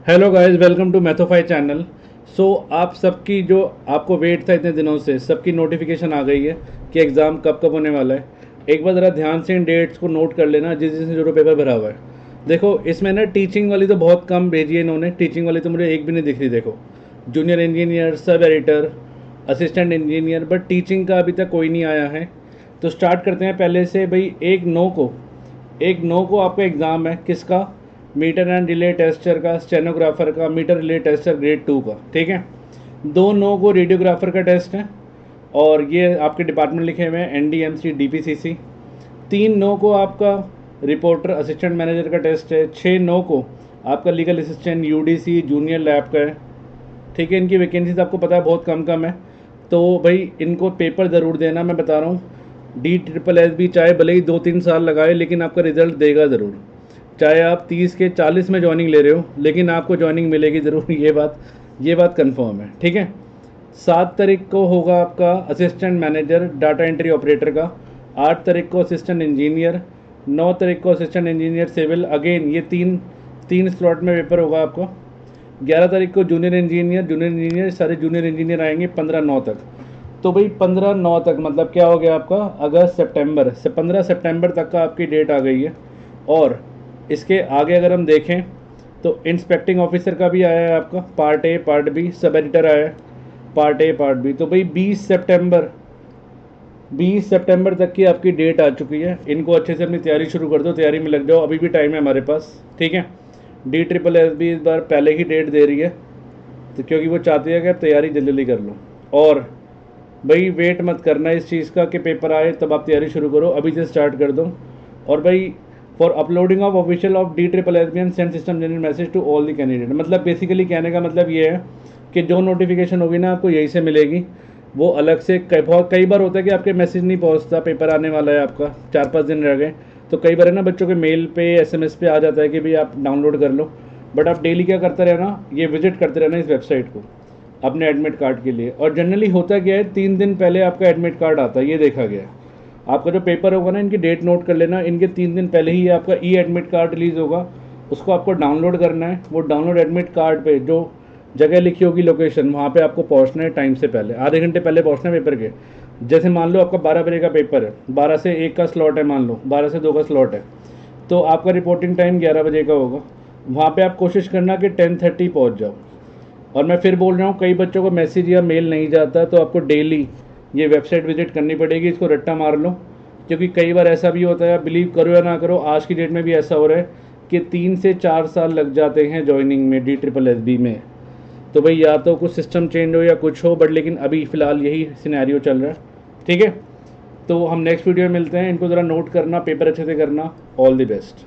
Hello guys, welcome to Mathofy channel. So आप सबकी जो आपको वेट था इतने दिनों से, सबकी नोटिफिकेशन आ गई है कि एग्ज़ाम कब कब होने वाला है। एक बार ज़रा ध्यान से इन डेट्स को नोट कर लेना जिस जिसने जो पेपर भरा हुआ है। देखो इसमें ना टीचिंग वाली तो बहुत कम भेजी है इन्होंने, टीचिंग वाली तो मुझे एक भी नहीं दिख रही। देखो junior engineer, sub editor, assistant engineer, but teaching का अभी तक कोई नहीं आया है। तो स्टार्ट करते हैं पहले से भाई। एक नौ को आपका एग्ज़ाम है, किसका? मीटर एंड रिले टेस्टर का, स्टेनोग्राफर का, मीटर रिले टेस्टर ग्रेड 2 का, ठीक है। 2 9 को रेडियोग्राफर का टेस्ट है, और ये आपके डिपार्टमेंट लिखे हुए हैं NDMC DPCC। 3 9 को आपका रिपोर्टर असिस्टेंट मैनेजर का टेस्ट है। 6 9 को आपका legal assistant UDC junior lab का है, ठीक है। इनकी वैकेंसीज आपको पता है बहुत कम कम है, तो भाई इनको पेपर ज़रूर देना। मैं बता रहा हूँ, DSSS चाहे भले ही 2 3 साल लगाए, लेकिन आपका रिजल्ट देगा ज़रूर। चाहे आप 30 के 40 में ज्वाइनिंग ले रहे हो, लेकिन आपको ज्वाइनिंग मिलेगी ज़रूर। ये बात कंफर्म है, ठीक है। 7 तारीख को होगा आपका assistant manager data entry operator का। 8 तारीख को असिस्टेंट इंजीनियर। 9 तारीख को असिस्टेंट इंजीनियर सिविल। अगेन ये तीन तीन स्लॉट में पेपर होगा आपको। 11 तारीख को जूनियर इंजीनियर सारे जूनियर इंजीनियर आएंगे 15 9 तक। तो भाई 15 9 तक मतलब क्या हो गया आपका? अगस्त सितंबर से 15 सितंबर तक का आपकी डेट आ गई है। और इसके आगे अगर हम देखें तो इंस्पेक्टिंग ऑफिसर का भी आया है आपका, part A part B, sub editor आया है, पार्ट ए पार्ट बी। तो भाई 20 सितंबर तक की आपकी डेट आ चुकी है। इनको अच्छे से अपनी तैयारी शुरू कर दो, तैयारी में लग जाओ, अभी भी टाइम है हमारे पास, ठीक है। DSSS भी इस बार पहले ही डेट दे रही है, तो क्योंकि वो चाहती है कि आप तैयारी जल्दी जल्दी कर लो। और भाई वेट मत करना इस चीज़ का कि पेपर आए तब आप तैयारी शुरू करो, अभी से स्टार्ट कर दो। और भाई for uploading of official of DSSS and send system general message to all the candidate. मतलब बेसिकली कहने का मतलब ये है कि जो नोटिफिकेशन होगी ना आपको यहीं से मिलेगी, वो अलग से कई बार होता है कि आपके मैसेज नहीं पहुंचता, पेपर आने वाला है आपका, 4 5 दिन रह गए, तो कई बार है ना बच्चों के मेल पे SMS पे आ जाता है कि भाई आप डाउनलोड कर लो। बट आप डेली क्या करते रहना, ये विजिट करते रहना इस वेबसाइट को अपने एडमिट कार्ड के लिए। और जनरली होता क्या है, 3 दिन पहले आपका एडमिट कार्ड आता है, ये देखा गया है। आपका जो पेपर होगा ना, इनकी डेट नोट कर लेना, इनके 3 दिन पहले ही आपका एडमिट कार्ड रिलीज़ होगा, उसको आपको डाउनलोड करना है। वो डाउनलोड एडमिट कार्ड पे जो जगह लिखी होगी लोकेशन, वहाँ पे आपको पहुँचना है टाइम से पहले, आधे घंटे पहले पहुँचना है पेपर के। जैसे मान लो आपका 12 बजे का पेपर है, 12 से 1 का स्लॉट है, मान लो 12 से 2 का स्लॉट है, तो आपका रिपोर्टिंग टाइम 11 बजे का होगा। वहाँ पे आप कोशिश करना कि 10:30 पहुँच जाओ। और मैं फिर बोल रहा हूँ, कई बच्चों को मैसेज या मेल नहीं जाता, तो आपको डेली ये वेबसाइट विजिट करनी पड़ेगी, इसको रट्टा मार लो। क्योंकि कई बार ऐसा भी होता है, बिलीव करो या ना करो, आज की डेट में भी ऐसा हो रहा है कि 3 से 4 साल लग जाते हैं ज्वाइनिंग में DSSS में। तो भाई या तो कुछ सिस्टम चेंज हो या कुछ हो, बट लेकिन अभी फ़िलहाल यही सिनेरियो चल रहा है, ठीक है। तो हम नेक्स्ट वीडियो में मिलते हैं, इनको ज़रा नोट करना, पेपर अच्छे से करना। All the best.